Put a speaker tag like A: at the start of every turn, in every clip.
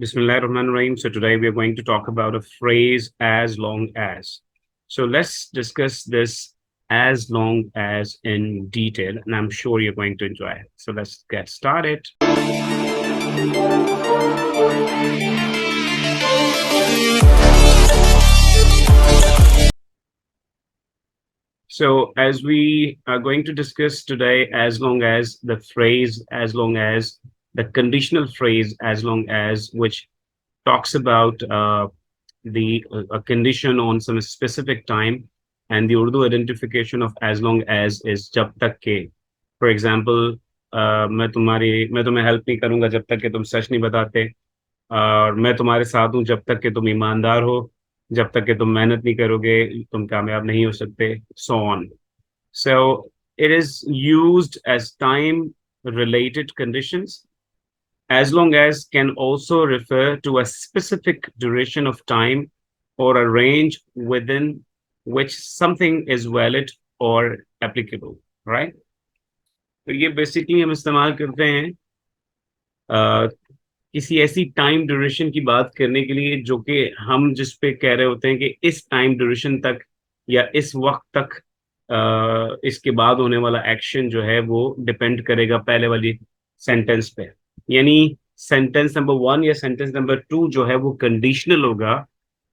A: Bismillahirrahmanirrahim. So today we are going to talk about a phrase as long as. So let's discuss this as long as in detail, and I'm sure you're going to enjoy it. So let's get started. So as we are going to discuss today, as long as the phrase, as long as the conditional phrase, as long as which talks about the a condition on some specific time, and the Urdu identification of as long as is jab tak ke. For example, मैं तुम्हें help नहीं करूंगा जब तक कि तुम सच नहीं बताते, और मैं तुम्हारे साथ हूँ जब तक कि तुम ईमानदार हो, जब तक कि तुम मेहनत नहीं करोगे तुम कामयाब नहीं हो सकते, so on. So it is used as time related conditions, as long as can also refer to a specific duration of time or a range within which something is valid or applicable, right? तो ये basically हम इस्तेमाल करते हैं किसी ऐसी time duration की बात करने के लिए जो कि हम जिस पे कह रहे होते हैं कि इस टाइम ड्यूरेशन तक या इस वक्त तक इसके बाद होने वाला एक्शन जो है वो डिपेंड करेगा पहले वाली सेंटेंस पे। यानी सेंटेंस नंबर वन या सेंटेंस नंबर टू जो है वो कंडीशनल होगा,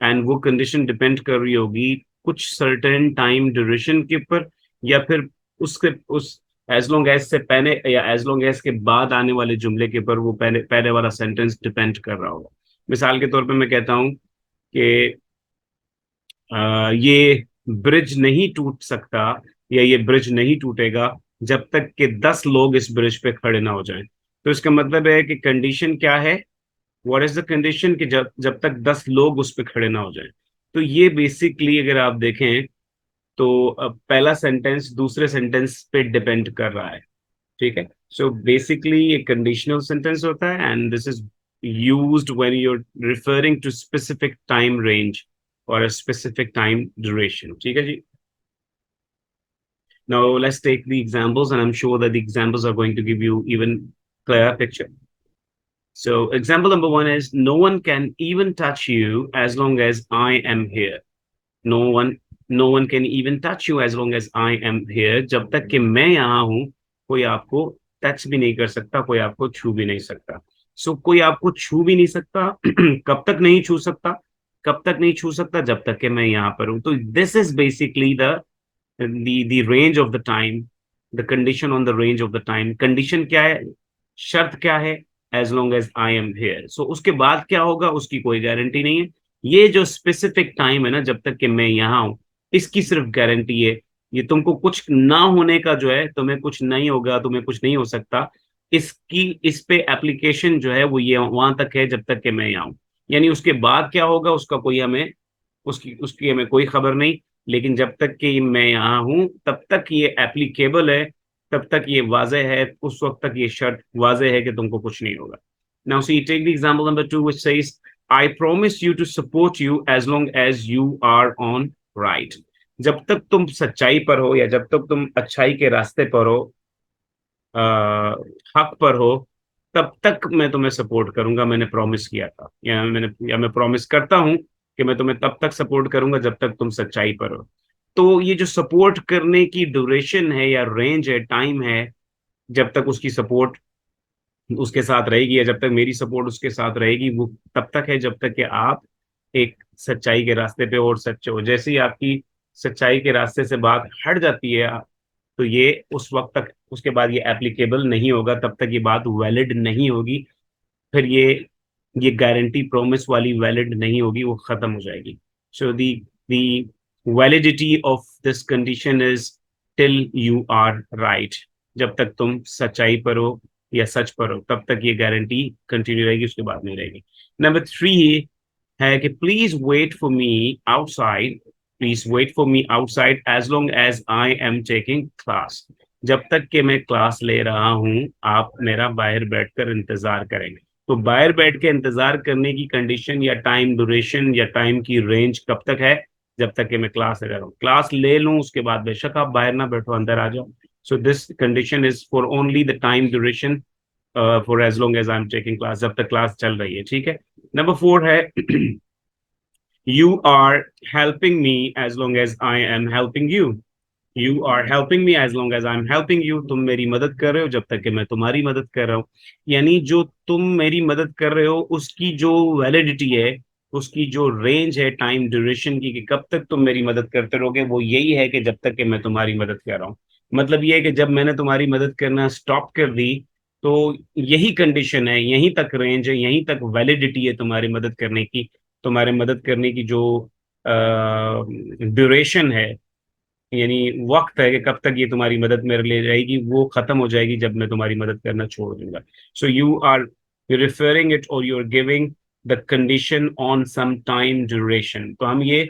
A: एंड वो कंडीशन डिपेंड कर रही होगी कुछ सर्टेन टाइम ड्यूरेशन के ऊपर, या फिर उसके उस एज लॉन्ग एज से पहले या एज लॉन्ग एज के बाद आने वाले जुमले के ऊपर वो पहले पहले वाला सेंटेंस डिपेंड कर रहा होगा। मिसाल के तौर पे मैं कहता हूँ कि ये ब्रिज नहीं टूट सकता या ये ब्रिज नहीं टूटेगा जब तक कि 10 लोग इस ब्रिज पे खड़े ना हो जाएं। तो इसका मतलब है कि कंडीशन क्या है, व्हाट इज द कंडीशन, कि जब जब तक 10 लोग उस पे खड़े ना हो जाएं। तो ये बेसिकली अगर आप देखें तो पहला सेंटेंस दूसरे सेंटेंस पे डिपेंड कर रहा है। ठीक है, सो बेसिकली ये कंडीशनल सेंटेंस होता है, and this is used when you are referring to specific time range और अ स्पेसिफिक टाइम ड्यूरेशन। ठीक है जी। Now let's take the examples, and I'm sure that the examples are going to give you even clearer picture. So example number one is, no one can even touch you as long as I am here. No one, no one can even touch you as long as I am here. जब तक कि मैं यहाँ हूँ कोई आपको touch भी नहीं कर सकता, कोई आपको छू भी नहीं सकता। सो कोई आपको छू भी नहीं सकता कब तक नहीं छू सकता, कब तक नहीं छू सकता, जब तक कि मैं यहाँ पर हूँ। तो this is basically the range of the time, the condition on the range of the time. Condition क्या है, शर्त क्या है, as long as I am here. So उसके बाद क्या होगा उसकी कोई गारंटी नहीं है। ये जो स्पेसिफिक टाइम है ना, जब तक कि मैं यहाँ हूँ, इसकी सिर्फ गारंटी है। ये तुमको कुछ ना होने का जो है, तुम्हें कुछ नहीं होगा, तुम्हें कुछ नहीं हो सकता, इसकी इस पे एप्लीकेशन जो है वो ये वहां तक है जब तक कि मैं यहाँ हूँ। यानी उसके बाद क्या होगा उसका कोई हमें उसकी उसकी हमें कोई खबर नहीं, लेकिन जब तक कि मैं यहाँ हूं तब तक ये एप्लीकेबल है, तब तक ये वाजे है, उस वक्त तक ये शर्त वाजे है कि तुमको कुछ नहीं होगा। Now see take the example number 2 which says, I promise you to support you as long as you are on right. जब तक तुम सच्चाई पर हो या जब तक तुम अच्छाई के रास्ते पर हो, हक पर हो, तब तक मैं तुम्हें सपोर्ट करूंगा। मैंने प्रॉमिस किया था, या मैं प्रॉमिस करता हूं कि मैं तुम्हें तब तक सपोर्ट करूंगा जब तक तुम सच्चाई पर हो। तो ये जो सपोर्ट करने की ड्यूरेशन है या रेंज है, टाइम है, जब तक उसकी सपोर्ट उसके साथ रहेगी या जब तक मेरी सपोर्ट उसके साथ रहेगी, वो तब तक है जब तक कि आप एक सच्चाई के रास्ते पे और सच्चे हो। जैसे ही आपकी सच्चाई के रास्ते से बात हट जाती है, तो ये उस वक्त तक, उसके बाद ये एप्लीकेबल नहीं होगा, तब तक ये बात वैलिड नहीं होगी। फिर ये गारंटी प्रॉमिस वाली वैलिड नहीं होगी, वो खत्म हो जाएगी। So the validity of this condition is till you are right. जब तक तुम सच्चाई पर हो या सच पर हो तब तक ये गारंटी कंटिन्यू रहेगी, उसके बाद नहीं रहेगी। नंबर 3 है कि please wait for me outside, please wait for me outside as long as I am taking class. जब तक कि मैं क्लास ले रहा हूं आप मेरा बाहर बैठकर इंतजार करेंगे। तो बाहर बैठ के इंतजार करने की कंडीशन या टाइम ड्यूरेशन या टाइम की रेंज कब तक है, जब तक कि मैं क्लास ले रहा हूँ। क्लास ले लूं उसके बाद बेशक आप बाहर ना बैठो, अंदर आ जाओ। So this condition is for only the time duration, for as long as I am taking class, जब तक क्लास चल रही है। ठीक है, नंबर 4 है you are helping me as long as I am helping you. You are helping me as long as I am helping you. तुम मेरी मदद कर रहे हो जब तक कि मैं तुम्हारी मदद कर रहा हूँ। यानी जो तुम मेरी मदद कर रहे हो उसकी जो वैलिडिटी है, उसकी जो रेंज है टाइम ड्यूरेशन की, कि कब तक तुम मेरी मदद करते रहोगे, वो यही है कि जब तक कि मैं तुम्हारी मदद कर रहा हूँ। मतलब ये है कि जब मैंने तुम्हारी मदद करना स्टॉप कर दी, तो यही कंडीशन है, यहीं तक रेंज है, यहीं तक वैलिडिटी है तुम्हारी मदद करने की। तुम्हारे मदद करने की जो ड्यूरेशन है, यानी वक्त है कि कब तक ये तुम्हारी मदद मेरे लिए रहेगी, वो खत्म हो जाएगी जब मैं तुम्हारी मदद करना छोड़ दूंगा। So you are referring it और you are giving the condition on some time duration. तो हम ये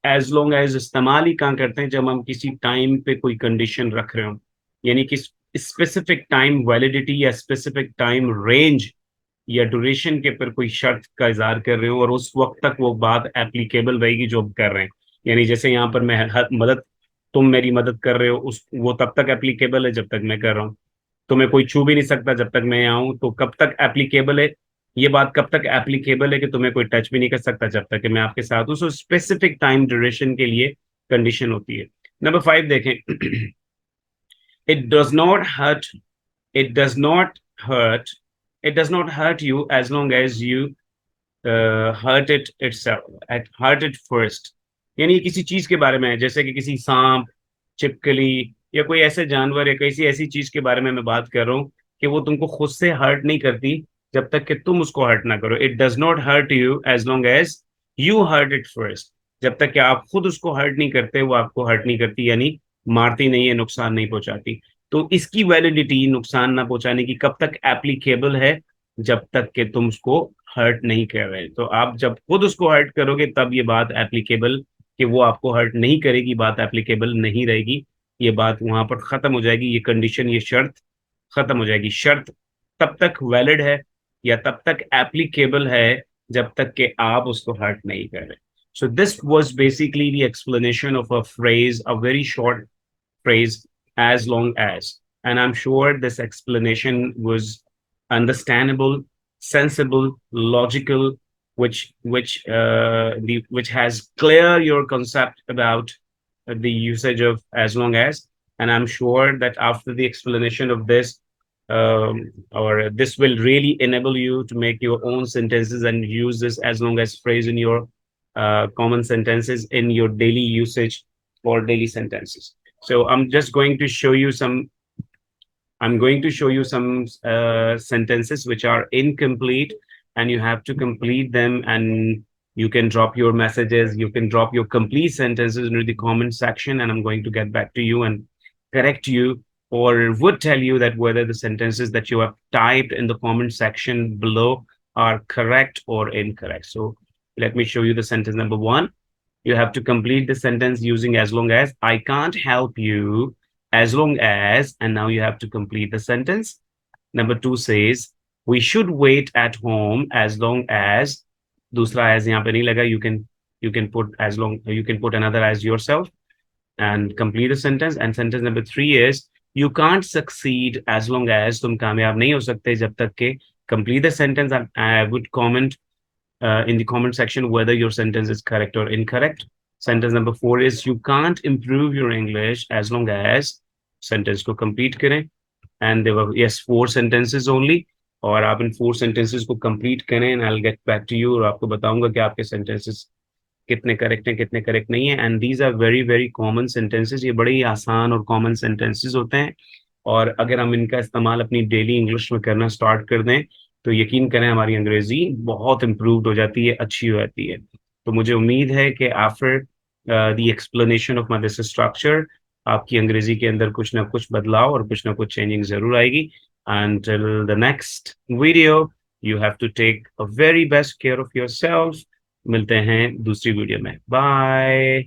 A: एज लॉन्ग एज इस्तेमाल ही कहाँ करते हैं, जब हम किसी टाइम पे कोई कंडीशन रख रहे हो, यानी कि स्पेसिफिक टाइम वैलिडिटी या स्पेसिफिक टाइम रेंज या ड्यूरेशन के पर कोई शर्त का इजहार कर रहे हो, और उस वक्त तक वो बात एप्लीकेबल रहेगी जो हम कर रहे हैं। यानी जैसे यहाँ पर मैं मदद, तुम मेरी मदद कर रहे हो, उस वो तब तक एप्लीकेबल है जब तक मैं कर रहा हूँ। तुम्हें कोई छू भी नहीं सकता जब तक मैं यहाँ हूँ। तो कब तक एप्लीकेबल है, ये बात कब तक एप्लीकेबल है कि तुम्हें कोई टच भी नहीं कर सकता जब तक कि मैं आपके साथ हूँ। सो स्पेसिफिक टाइम ड्यूरेशन के लिए कंडीशन होती है। नंबर 5 देखें it does not hurt, it does not hurt, it does not hurt you as long as you hurt it itself, at hurt it first। यानी किसी चीज के बारे में, जैसे कि किसी सांप, छिपकली, या कोई ऐसे जानवर या किसी ऐसी चीज के बारे में मैं बात कर रहा हूँ कि वो तुमको खुद से हर्ट नहीं करती जब तक कि तुम उसको हर्ट ना करो। It does not hurt you as long as you hurt it first. जब तक कि आप खुद उसको हर्ट नहीं करते, वो आपको हर्ट नहीं करती, यानी मारती नहीं है, नुकसान नहीं पहुंचाती। तो इसकी वैलिडिटी नुकसान ना पहुंचाने की कब तक एप्लीकेबल है, जब तक कि तुम उसको हर्ट नहीं कर रहे। तो आप जब खुद उसको हर्ट करोगे तब ये बात एप्लीकेबल, कि वो आपको हर्ट नहीं करेगी, बात एप्लीकेबल नहीं रहेगी। ये बात वहां पर खत्म हो जाएगी, ये कंडीशन, ये शर्त खत्म हो जाएगी। शर्त तब तक वैलिड है या तब तक एप्लीकेबल है जब तक कि आप उसको हर्ट नहीं कर रहे। So this was basically the explanation of a phrase, a very short phrase, as long as. And I'm sure this explanation was understandable, sensible, logical, which has clear your concept about the usage of as long as. And I'm sure that after the explanation of this, or this will really enable you to make your own sentences and use this as long as phrase in your common sentences in your daily usage for daily sentences. So I'm going to show you some sentences which are incomplete, and you have to complete them. And you can drop your messages, you can drop your complete sentences into the comment section, and I'm going to get back to you and correct you, or would tell you that whether the sentences that you have typed in the comment section below are correct or incorrect. So let me show you the sentence number 1. You have to complete the sentence using as long as. I can't help you as long as, and now you have to complete the sentence. Number 2 says, we should wait at home as long as. दूसरा as यहाँ पे नहीं लगा. You can put as long, you can put another as yourself and complete the sentence. And sentence number 3 is, you can't succeed as long as, तुम कामयाब नहीं हो सकते जब तक के. Complete the sentence, and I would comment in the comment section whether your sentence is correct or incorrect. Sentence number 4 is, you can't improve your English as long as. Sentence को complete करें. And there were, yes, 4 sentences only. और आप इन 4 sentences को complete करें, and I'll get back to you, और आपको बताऊंगा कि आपके sentences कितने करेक्ट हैं, कितने करेक्ट नहीं है. And these are very very common sentences. ये बड़े ही आसान और कॉमन सेंटेंसेस होते हैं, और अगर हम इनका इस्तेमाल अपनी डेली इंग्लिश में करना स्टार्ट कर दें, तो यकीन करें हमारी अंग्रेजी बहुत इम्प्रूव हो जाती है, अच्छी हो जाती है. तो मुझे उम्मीद है कि after the explanation of my this structure, आपकी अंग्रेजी के अंदर कुछ ना कुछ बदलाव और कुछ ना कुछ चेंजिंग जरूर आएगी. Until the next video, you have to take a very best care of yourself. मिलते हैं दूसरी वीडियो में. बाय.